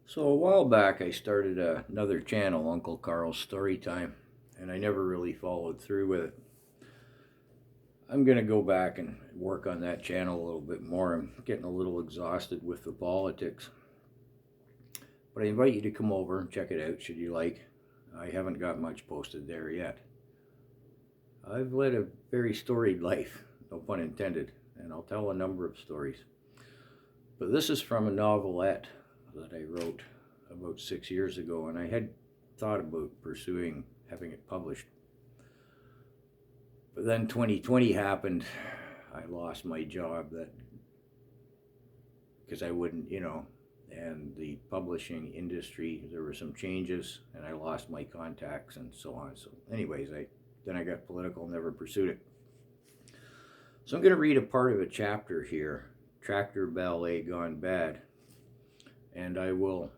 So a while back, I started another channel, Uncle Carl's Storytime, and I never really followed through with it. I'm going to go back and work on that channel a little bit more. I'm getting a little exhausted with the politics. But I invite you to come over and check it out, should you like. I haven't got much posted there yet. I've led a very storied life, no pun intended, and I'll tell a number of stories. But this is from a novelette that I wrote about 6 years ago, and I had thought about pursuing having it published. But then 2020 happened. I lost my job because I wouldn't, and the publishing industry, there were some changes, and I lost my contacts and so on. So anyways, then I got political, never pursued it. So I'm going to read a part of a chapter here, Tractor Ballet Gone Bad, and I will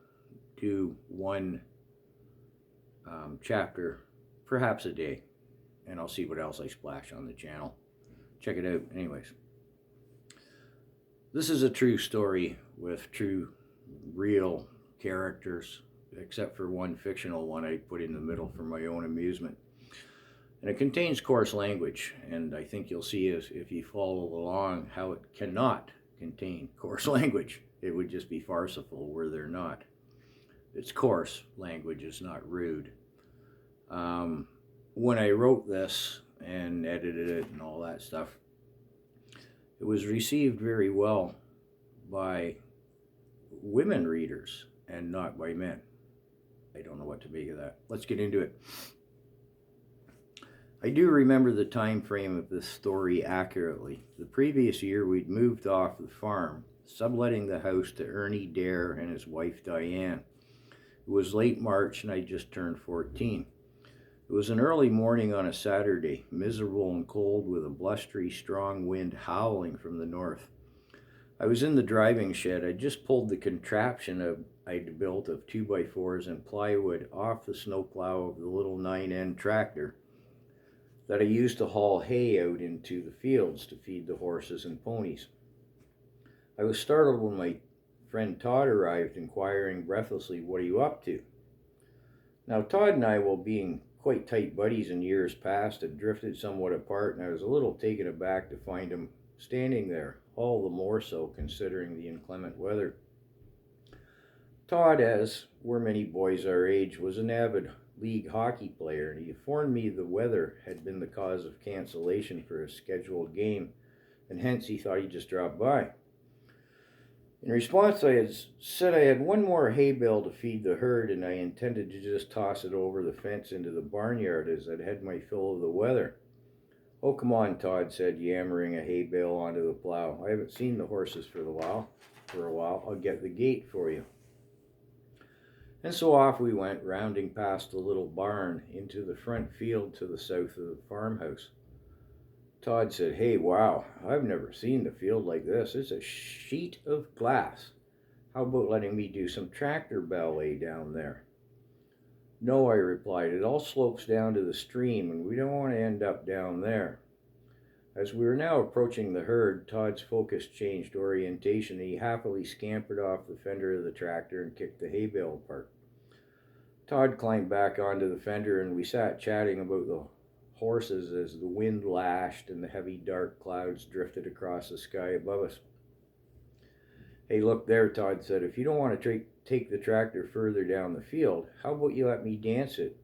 do one chapter, perhaps a day, and I'll see what else I splash on the channel. Check it out. Anyways, this is a true story with true, real characters, except for one fictional one I put in the middle for my own amusement. And it contains coarse language, and I think you'll see if you follow along how it cannot contain coarse language. It would just be farcical were there not. It's coarse language, it's not rude. When I wrote this and edited it and all that stuff, it was received very well by women readers and not by men. I don't know what to make of that. Let's get into it. I do remember the time frame of this story accurately. The previous year we'd moved off the farm, subletting the house to Ernie Dare and his wife Diane. It was late March and I just turned 14. It was an early morning on a Saturday, miserable and cold with a blustery, strong wind howling from the north. I was in the driving shed. I just pulled the contraption I'd built of 2x4s and plywood off the snowplow of the little 9N tractor that I used to haul hay out into the fields to feed the horses and ponies. I was startled when my friend Todd arrived, inquiring breathlessly, "What are you up to?" Now, Todd and I, while being quite tight buddies in years past, had drifted somewhat apart, and I was a little taken aback to find him standing there, all the more so considering the inclement weather. Todd, as were many boys our age, was an avid league hockey player, and he informed me the weather had been the cause of cancellation for a scheduled game, and hence he thought he'd just drop by. In response, I had said I had one more hay bale to feed the herd, and I intended to just toss it over the fence into the barnyard as I'd had my fill of the weather. "Oh, come on," Todd said, yammering a hay bale onto the plow. "I haven't seen the horses for a while. I'll get the gate for you." And so off we went, rounding past the little barn into the front field to the south of the farmhouse. Todd said, "Hey, wow, I've never seen the field like this. It's a sheet of glass. How about letting me do some tractor ballet down there?" "No," I replied, "it all slopes down to the stream, and we don't want to end up down there." As we were now approaching the herd, Todd's focus changed orientation, and he happily scampered off the fender of the tractor and kicked the hay bale apart. Todd climbed back onto the fender, and we sat chatting about the horses as the wind lashed and the heavy dark clouds drifted across the sky above us. "Hey, look there," Todd said. "If you don't want to take the tractor further down the field, how about you let me dance it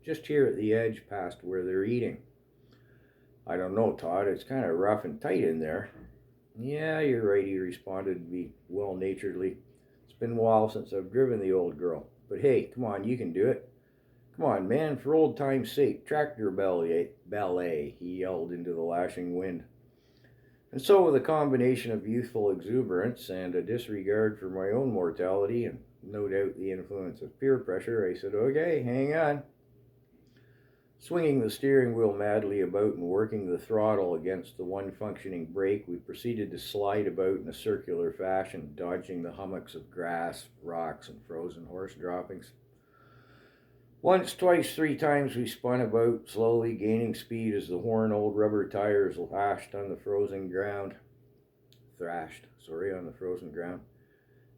just here at the edge past where they're eating?" "I don't know, Todd. It's kind of rough and tight in there." "Yeah, you're right," he responded well-naturedly. "It's been a while since I've driven the old girl. But hey, come on, you can do it. Come on, man, for old time's sake, tractor ballet," he yelled into the lashing wind. And so, with a combination of youthful exuberance and a disregard for my own mortality, and no doubt the influence of peer pressure, I said, "Okay, hang on." Swinging the steering wheel madly about and working the throttle against the one functioning brake, we proceeded to slide about in a circular fashion, dodging the hummocks of grass, rocks, and frozen horse droppings. Once, twice, 3 times we spun about, slowly gaining speed as the worn old rubber tires thrashed on the frozen ground.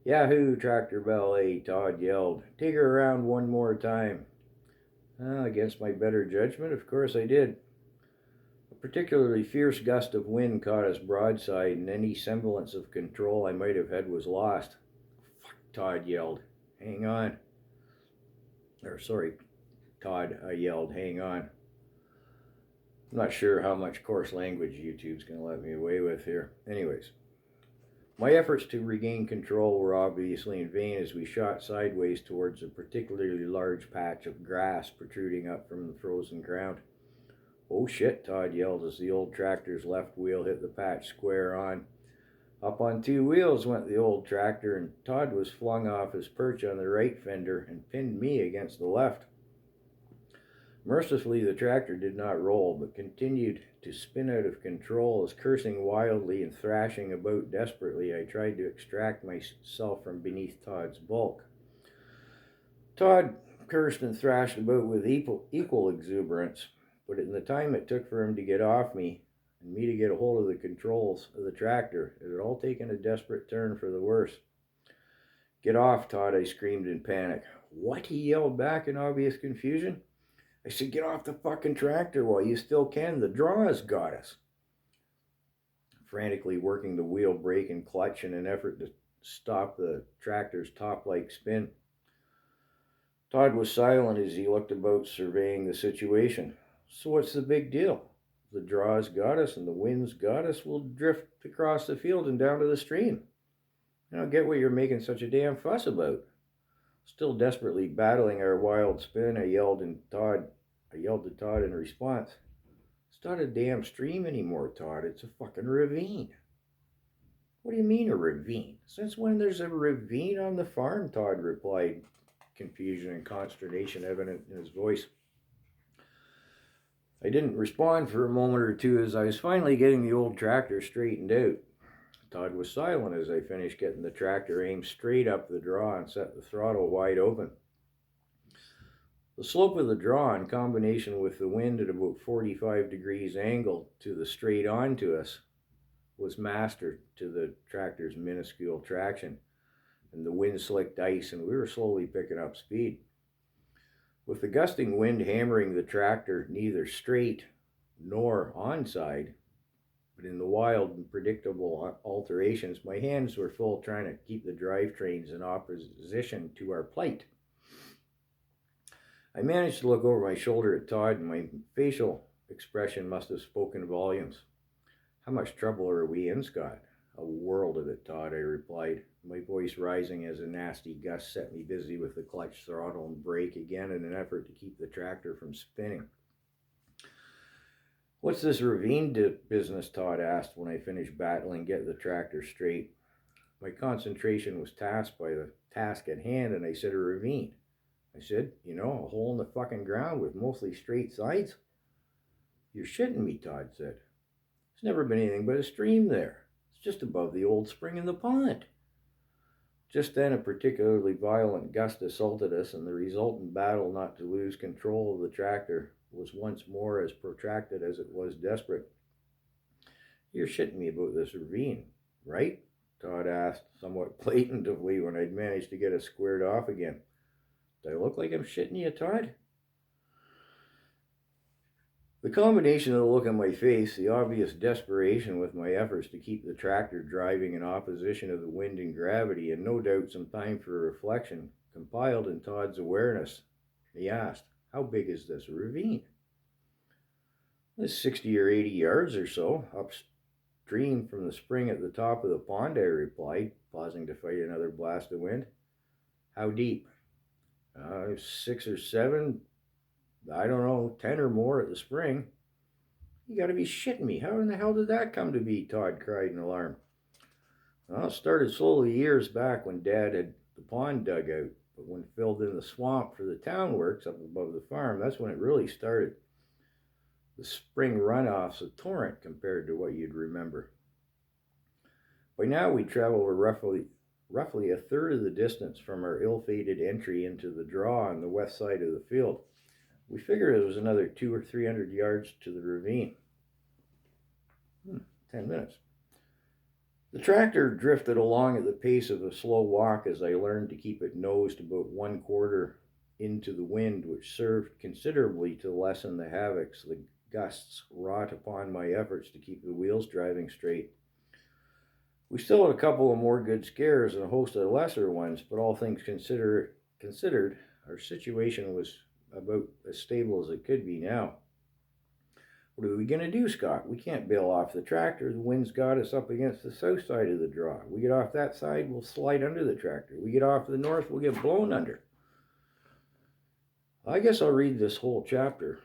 Yahoo, tractor ballet, Todd yelled. Take her around one more time. Against my better judgment, of course I did. A particularly fierce gust of wind caught us broadside, and any semblance of control I might have had was lost. Fuck, Todd yelled. Hang on. Todd, I yelled, hang on. I'm not sure how much coarse language YouTube's going to let me away with here. Anyways, my efforts to regain control were obviously in vain as we shot sideways towards a particularly large patch of grass protruding up from the frozen ground. Oh shit, Todd yelled as the old tractor's left wheel hit the patch square on. Up on two wheels went the old tractor, and Todd was flung off his perch on the right fender and pinned me against the left. Mercifully, the tractor did not roll, but continued to spin out of control as, cursing wildly and thrashing about desperately, I tried to extract myself from beneath Todd's bulk. Todd cursed and thrashed about with equal exuberance, but in the time it took for him to get off me and me to get a hold of the controls of the tractor, it had all taken a desperate turn for the worse. Get off, Todd, I screamed in panic. What? He yelled back in obvious confusion. I said, get off the fucking tractor while you still can. The draw has got us. Frantically working the wheel brake and clutch in an effort to stop the tractor's top-like spin. Todd was silent as he looked about, surveying the situation. So what's the big deal? The draw's got us and the wind's got us. We'll drift across the field and down to the stream. I don't get what you're making such a damn fuss about. Still desperately battling our wild spin, I yelled to Todd in response. It's not a damn stream anymore, Todd. It's a fucking ravine. What do you mean a ravine? Since when there's a ravine on the farm? Todd replied, confusion and consternation evident in his voice. I didn't respond for a moment or two as I was finally getting the old tractor straightened out. Todd was silent as I finished getting the tractor aimed straight up the draw and set the throttle wide open. The slope of the draw, in combination with the wind at about 45 degrees angle to the straight on to us, was master to the tractor's minuscule traction, and the wind slicked ice, and we were slowly picking up speed. With the gusting wind hammering the tractor neither straight nor onside, but in the wild and predictable alterations, my hands were full trying to keep the drivetrains in opposition to our plight. I managed to look over my shoulder at Todd, and my facial expression must have spoken volumes. How much trouble are we in, Scott? A world of it, Todd, I replied, my voice rising as a nasty gust set me busy with the clutch, throttle, and brake again in an effort to keep the tractor from spinning. What's this ravine business? Todd asked when I finished battling get the tractor straight. My concentration was tasked by the task at hand, and I said, a ravine. I said, a hole in the fucking ground with mostly straight sides? You're shitting me, Todd said. There's never been anything but a stream there. It's just above the old spring in the pond. Just then a particularly violent gust assaulted us, and the resultant battle not to lose control of the tractor was once more as protracted as it was desperate. You're shitting me about this ravine, right? Todd asked somewhat plaintively when I'd managed to get us squared off again. Do I look like I'm shitting you, Todd? The combination of the look on my face, the obvious desperation with my efforts to keep the tractor driving in opposition of the wind and gravity, and no doubt some time for reflection, compiled in Todd's awareness. He asked, how big is this ravine? It's 60 or 80 yards or so, upstream from the spring at the top of the pond, I replied, pausing to fight another blast of wind. How deep? 6 or 7, I don't know, 10 or more at the spring. You gotta be shitting me. How in the hell did that come to be? Todd cried in alarm. Well, it started slowly years back when Dad had the pond dug out, but when filled in the swamp for the town works up above the farm, that's when it really started. The spring runoff's a torrent compared to what you'd remember. By now we traveled roughly a third of the distance from our ill-fated entry into the draw on the west side of the field. We figured it was another 200 or 300 yards to the ravine. 10 minutes. The tractor drifted along at the pace of a slow walk as I learned to keep it nosed about 1/4 into the wind, which served considerably to lessen the havocs the gusts wrought upon my efforts to keep the wheels driving straight. We still had a couple of more good scares and a host of lesser ones, but all things considered, our situation was about as stable as it could be now. What are we going to do, Scott? We can't bail off the tractor. The wind's got us up against the south side of the draw. We get off that side, we'll slide under the tractor. We get off the north, we'll get blown under. I guess I'll read this whole chapter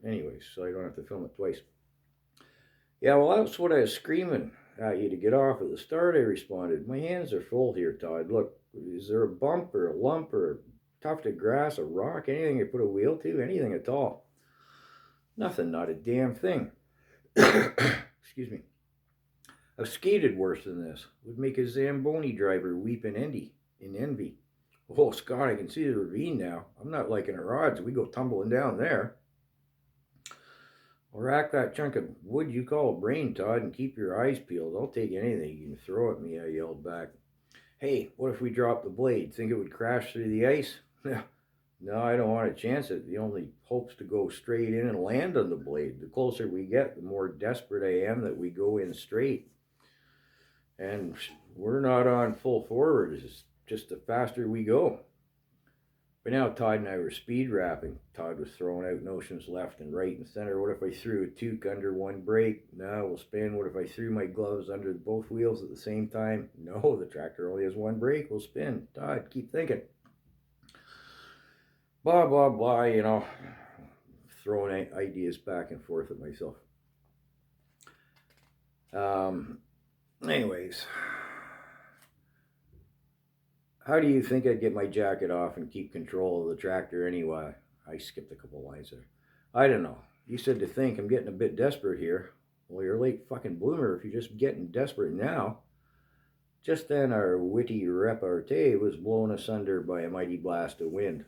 anyways, so I don't have to film it twice. Yeah, well, that's what I was screaming at you to get off at the start, I responded. My hands are full here, Todd. Look, is there a bump or a lump or a tuft of grass, a rock, anything you put a wheel to? Anything at all? Nothing, not a damn thing. Excuse me. I've skated worse than this. Would make a Zamboni driver weep in envy. Oh, Scott, I can see the ravine now. I'm not liking our odds. We go tumbling down there. Well, rack that chunk of wood you call a brain, Todd, and keep your eyes peeled. I'll take anything you can throw at me, I yelled back. Hey, what if we drop the blade? Think it would crash through the ice? No, I don't want to chance it. The only hope's to go straight in and land on the blade. The closer we get, the more desperate I am that we go in straight. And we're not on full forward. It's just the faster we go. But now Todd and I were speed rapping. Todd was throwing out notions left and right and center. What if I threw a toque under one brake? No, we'll spin. What if I threw my gloves under both wheels at the same time? No, the tractor only has one brake. We'll spin. Todd, keep thinking. Blah, blah, blah, throwing ideas back and forth at myself. Anyways, how do you think I'd get my jacket off and keep control of the tractor anyway? I skipped a couple lines there. I don't know. You said to think. I'm getting a bit desperate here. Well, you're a late fucking bloomer if you're just getting desperate now. Just then our witty repartee was blown asunder by a mighty blast of wind.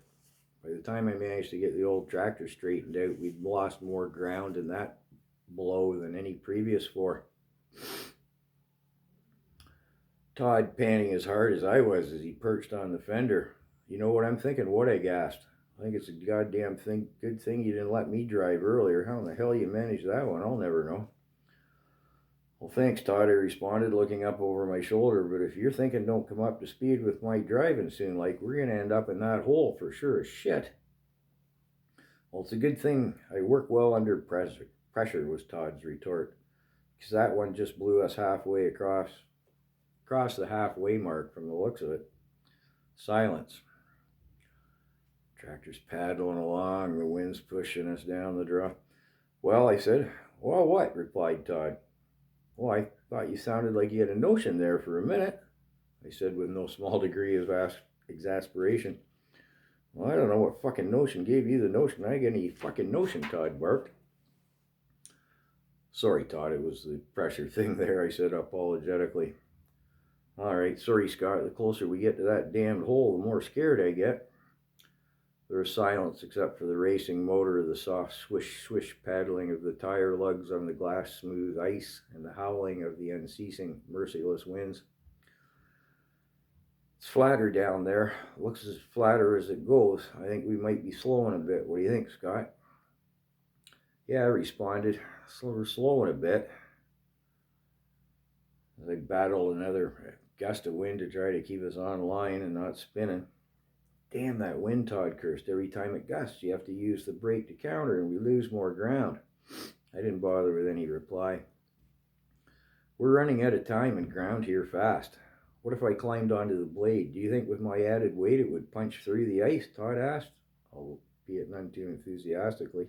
By the time I managed to get the old tractor straightened out, we'd lost more ground in that blow than any previous four. Todd panting as hard as I was as he perched on the fender. You know what I'm thinking? What? I gasped. I think it's a goddamn good thing you didn't let me drive earlier. How in the hell you managed that one? I'll never know. Well, thanks, Todd, I responded, looking up over my shoulder, but if you're thinking don't come up to speed with my driving soon, like, we're going to end up in that hole for sure as shit. Well, it's a good thing I work well under pressure, was Todd's retort, because that one just blew us halfway across the halfway mark from the looks of it. Silence. Tractor's paddling along, the wind's pushing us down the draw. Well, I said. Well, what? Replied Todd. Well, I thought you sounded like you had a notion there for a minute, I said with no small degree of exasperation. Well, I don't know what fucking notion gave you the notion. I ain't got any fucking notion, Todd barked. Sorry, Todd, it was the pressure thing there, I said apologetically. All right, sorry, Scott. The closer we get to that damned hole, the more scared I get. There was silence except for the racing motor, the soft swish-swish paddling of the tire lugs on the glass-smooth ice, and the howling of the unceasing, merciless winds. It's flatter down there. Looks as flatter as it goes. I think we might be slowing a bit. What do you think, Scott? Yeah, I responded. We're slowing a bit. As I battled another gust of wind to try to keep us on line and not spinning. Damn that wind, Todd cursed. Every time it gusts, you have to use the brake to counter and we lose more ground. I didn't bother with any reply. We're running out of time and ground here fast. What if I climbed onto the blade? Do you think with my added weight it would punch through the ice? Todd asked, albeit none too enthusiastically.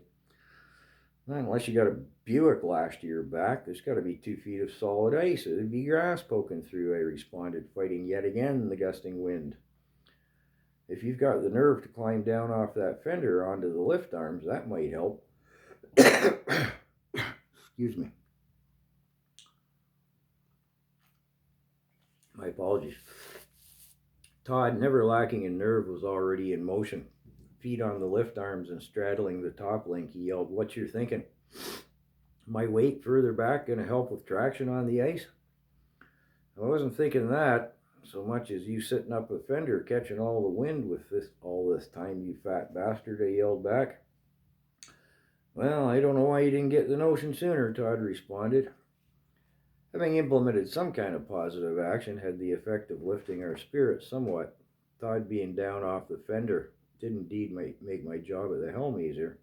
Not unless you got a Buick lashed to your back. There's got to be 2 feet of solid ice. It'd be grass poking through, I responded, fighting yet again the gusting wind. If you've got the nerve to climb down off that fender onto the lift arms, that might help. Excuse me. My apologies. Todd, never lacking in nerve, was already in motion. Feet on the lift arms and straddling the top link, he yelled, "What you thinking? My weight further back going to help with traction on the ice?" I wasn't thinking that so much as you sitting up the fender catching all the wind with this all this time, you fat bastard, I yelled back. Well, I don't know why you didn't get the notion sooner, Todd responded. Having implemented some kind of positive action had the effect of lifting our spirits somewhat. Todd being down off the fender did indeed make my job at the helm easier.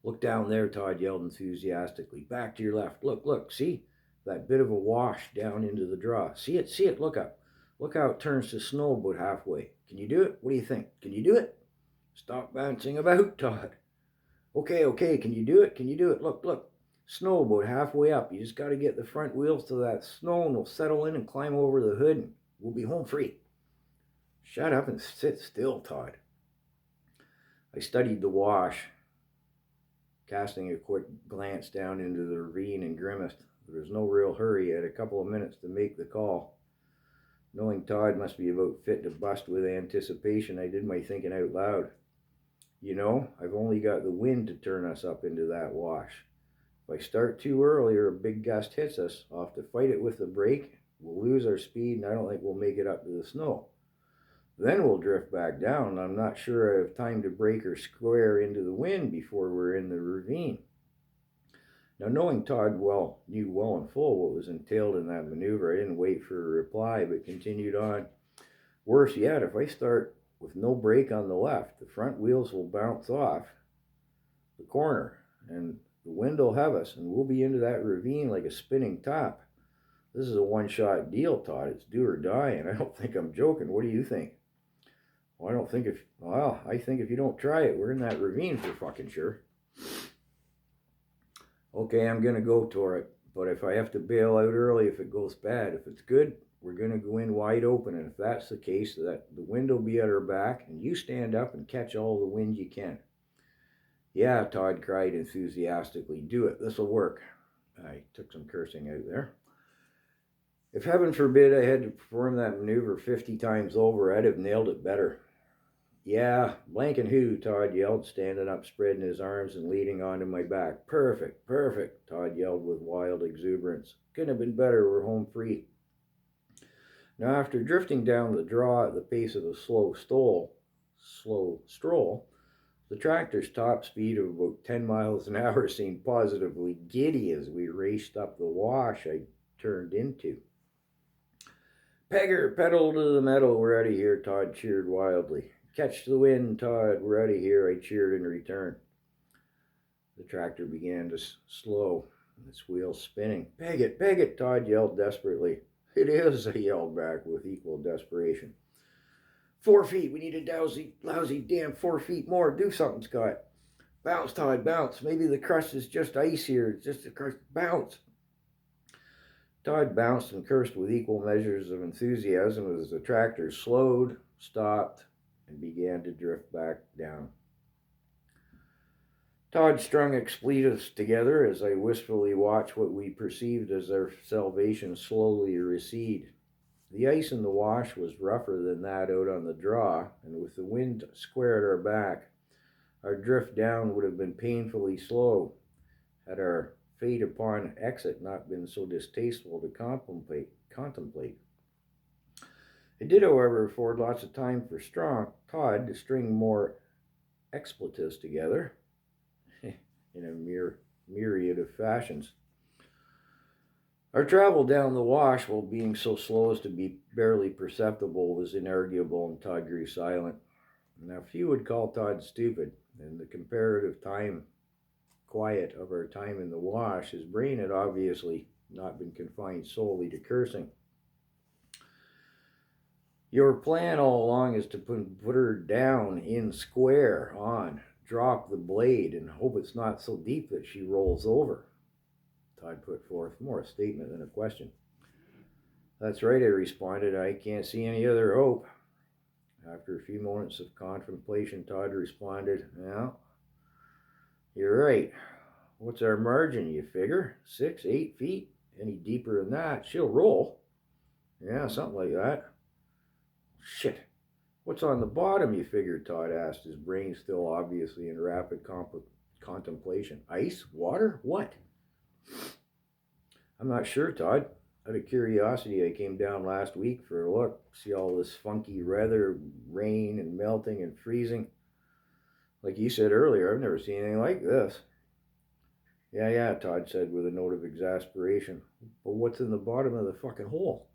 Look down there, Todd yelled enthusiastically. Back to your left. Look, see? That bit of a wash down into the draw. See it, look up. Look how it turns to snow about halfway. Can you do it? What do you think? Can you do it? Stop bouncing about, Todd. Okay, can you do it? Look. Snow about halfway up. You just got to get the front wheels to that snow and we'll settle in and climb over the hood and we'll be home free. Shut up and sit still, Todd. I studied the wash, casting a quick glance down into the ravine and grimaced. There was no real hurry. I had a couple of minutes to make the call. Knowing Todd must be about fit to bust with anticipation, I did my thinking out loud. You know, I've only got the wind to turn us up into that wash. If I start too early or a big gust hits us, I'll have to fight it with the brake. We'll lose our speed and I don't think we'll make it up to the snow. Then we'll drift back down and I'm not sure I have time to brake or square into the wind before we're in the ravine. Now, knowing Todd knew well and full what was entailed in that maneuver, I didn't wait for a reply but continued on. Worse yet, if I start with no brake on the left, the front wheels will bounce off the corner and the wind will have us and we'll be into that ravine like a spinning top. This is a one-shot deal, Todd. It's do or die, and I don't think I'm joking. What do you think? Well, I think if you don't try it, we're in that ravine for fucking sure. Okay, I'm going to go toward it, but if I have to bail out early if it goes bad, if it's good, we're going to go in wide open, and if that's the case, that the wind will be at our back, and you stand up and catch all the wind you can. Yeah, Todd cried enthusiastically. Do it. This'll work. I took some cursing out there. If heaven forbid I had to perform that maneuver 50 times over, I'd have nailed it better. Yeah, blanking who, Todd yelled, standing up, spreading his arms and leaning onto my back. Perfect, Todd yelled with wild exuberance. Couldn't have been better, we're home free. Now, after drifting down the draw at the pace of a slow stroll, the tractor's top speed of about 10 miles an hour seemed positively giddy as we raced up the wash I turned into. Pegger, pedal to the metal, we're out of here, Todd cheered wildly. Catch the wind, Todd, we're out of here, I cheered in return. The tractor began to slow, its wheels spinning. Peg it, Todd yelled desperately. It is, I yelled back with equal desperation. 4 feet, we need a lousy damn 4 feet more. Do something, Scott. Bounce, Todd, bounce. Maybe the crust is just ice here. It's just a crust. Bounce. Todd bounced and cursed with equal measures of enthusiasm as the tractor slowed, stopped, and began to drift back down. Todd strung expletives together as I wistfully watched what we perceived as our salvation slowly recede. The ice in the wash was rougher than that out on the draw, and with the wind square at our back, our drift down would have been painfully slow had our fate upon exit not been so distasteful to contemplate. It did, however, afford lots of time for Todd to string more expletives together in a myriad of fashions. Our travel down the wash, while being so slow as to be barely perceptible, was inarguable, and Todd grew silent. Now, few would call Todd stupid, and the comparative quiet of our time in the wash, his brain had obviously not been confined solely to cursing. Your plan all along is to put her down in square on, drop the blade, and hope it's not so deep that she rolls over, Todd put forth, more a statement than a question. That's right, I responded. I can't see any other hope. After a few moments of contemplation, Todd responded, well, you're right. What's our margin, you figure? 6, 8 feet? Any deeper than that, she'll roll. Yeah, something like that. Shit. What's on the bottom, you figure, Todd asked, his brain still obviously in rapid contemplation. Ice? Water? What? I'm not sure, Todd. Out of curiosity, I came down last week for a look, see all this funky weather, rain and melting and freezing. Like you said earlier, I've never seen anything like this. Yeah, Todd said with a note of exasperation. But what's in the bottom of the fucking hole?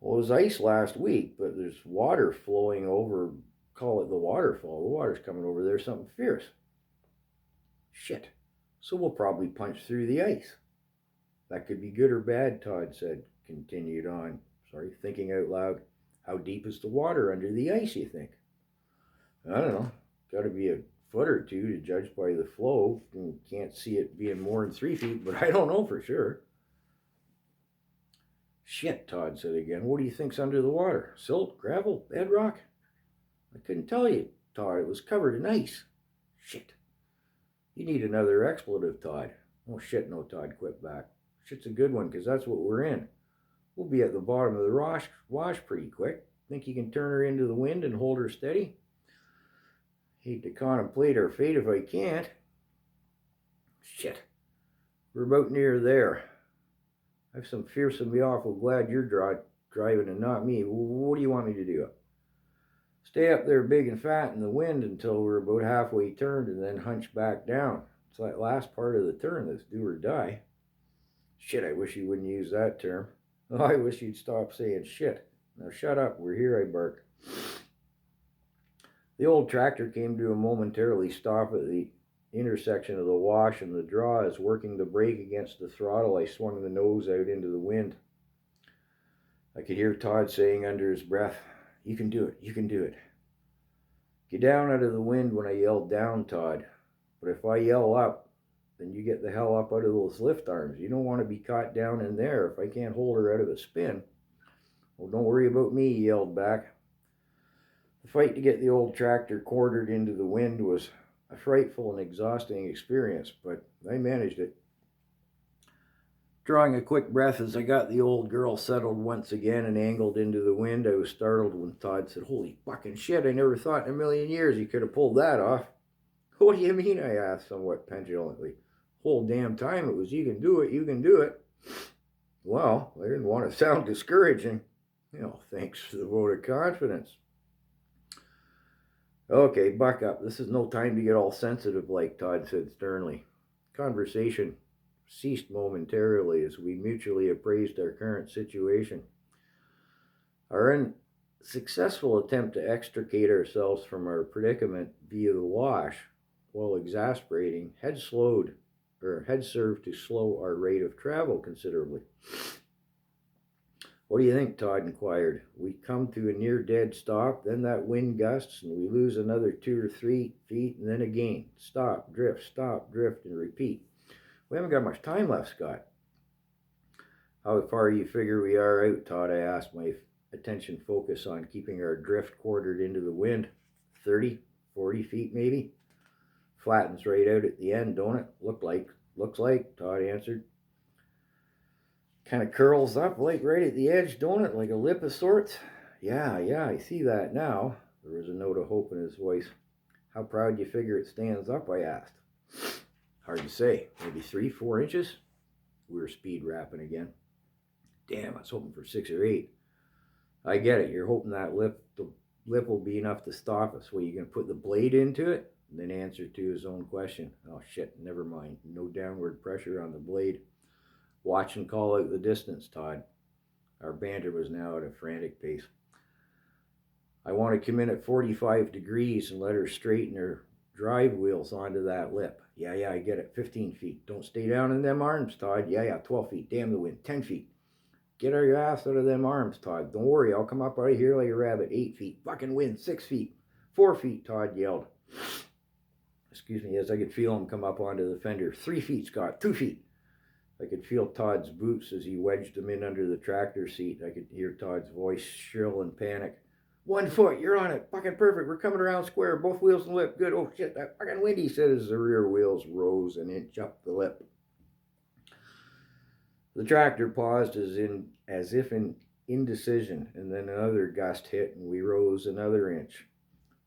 Well, it was ice last week, but there's water flowing over, call it the waterfall. The water's coming over there, something fierce. Shit. So we'll probably punch through the ice. That could be good or bad, Todd said, continued on. Sorry, thinking out loud. How deep is the water under the ice, you think? I don't know. Got to be a foot or two to judge by the flow. And can't see it being more than 3 feet, but I don't know for sure. Shit, Todd said again. What do you think's under the water? Silt, gravel, bedrock? I couldn't tell you, Todd. It was covered in ice. Shit. You need another expletive, Todd. Oh, shit, no, Todd quit back. Shit's a good one, because that's what we're in. We'll be at the bottom of the wash pretty quick. Think you can turn her into the wind and hold her steady? Hate to contemplate our fate if I can't. Shit. We're about near there. I've some fearsome be awful glad you're driving and not me. What do you want me to do? Stay up there big and fat in the wind until we're about halfway turned and then hunch back down. It's that last part of the turn that's do or die. Shit, I wish you wouldn't use that term. Oh, I wish you'd stop saying shit. Now shut up, we're here, I barked. The old tractor came to a momentarily stop at the intersection of the wash and the draw. As working the brake against the throttle, I swung the nose out into the wind. I could hear Todd saying under his breath, "You can do it, you can do it." Get down out of the wind when I yelled down, Todd. But if I yell up, then you get the hell up out of those lift arms. You don't want to be caught down in there if I can't hold her out of a spin. Well, don't worry about me, he yelled back. The fight to get the old tractor quartered into the wind was a frightful and exhausting experience, but I managed it. Drawing a quick breath as I got the old girl settled once again and angled into the wind, I was startled when Todd said, "Holy fucking shit, I never thought in a million years you could have pulled that off." "What do you mean?" I asked somewhat petulantly. "Whole damn time it was, you can do it, you can do it." Well, I didn't want to sound discouraging. Thanks for the vote of confidence. Okay, buck up. This is no time to get all sensitive, like Todd said sternly. Conversation ceased momentarily as we mutually appraised our current situation. Our unsuccessful attempt to extricate ourselves from our predicament via the wash, while exasperating, had served to slow our rate of travel considerably. "What do you think?" Todd inquired. "We come to a near dead stop, then that wind gusts, and we lose another 2 or 3 feet, and then again. Stop, drift, and repeat. We haven't got much time left, Scott." "How far you figure we are out, Todd?" I asked, my attention focused on keeping our drift quartered into the wind. 30, 40 feet maybe. "Flattens right out at the end, don't it? Looks like, Todd answered. "Kind of curls up like right at the edge, don't it? Like a lip of sorts?" Yeah, I see that now." There was a note of hope in his voice. "How proud do you figure it stands up?" I asked. "Hard to say. Maybe 3-4 inches?" We were speed rapping again. "Damn, I was hoping for 6 or 8. "I get it. You're hoping that the lip will be enough to stop us. Well, you going to put the blade into it?" And then answered to his own question. "Oh, shit, never mind. No downward pressure on the blade. Watch and call out the distance, Todd." Our banter was now at a frantic pace. "I want to come in at 45 degrees and let her straighten her drive wheels onto that lip." Yeah, I get it. 15 feet. "Don't stay down in them arms, Todd." Yeah, 12 feet. Damn the wind. 10 feet. "Get your ass out of them arms, Todd." "Don't worry, I'll come up out of here like a rabbit." 8 feet. "Fucking wind." 6 feet. 4 feet, Todd yelled. Excuse me, as I could feel him come up onto the fender. 3 feet, Scott. 2 feet. I could feel Todd's boots as he wedged them in under the tractor seat. I could hear Todd's voice shrill in panic. 1 foot, you're on it. Fucking perfect. We're coming around square. Both wheels and lip. Good. Oh, shit, that fucking wind," he said as the rear wheels rose an inch up the lip. The tractor paused as if in indecision, and then another gust hit, and we rose another inch.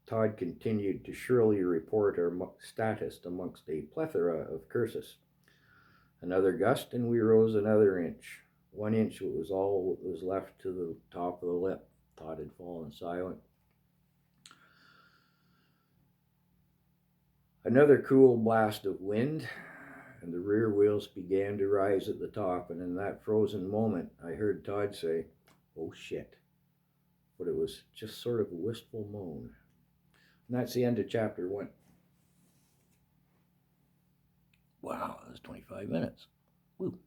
Todd continued to shrilly report our status amongst a plethora of curses. Another gust, and we rose another inch. 1 inch was all that was left to the top of the lip. Todd had fallen silent. Another cool blast of wind, and the rear wheels began to rise at the top, and in that frozen moment, I heard Todd say, "Oh shit." But it was just sort of a wistful moan. And that's the end of chapter 1. Wow, that was 25 minutes. Woo.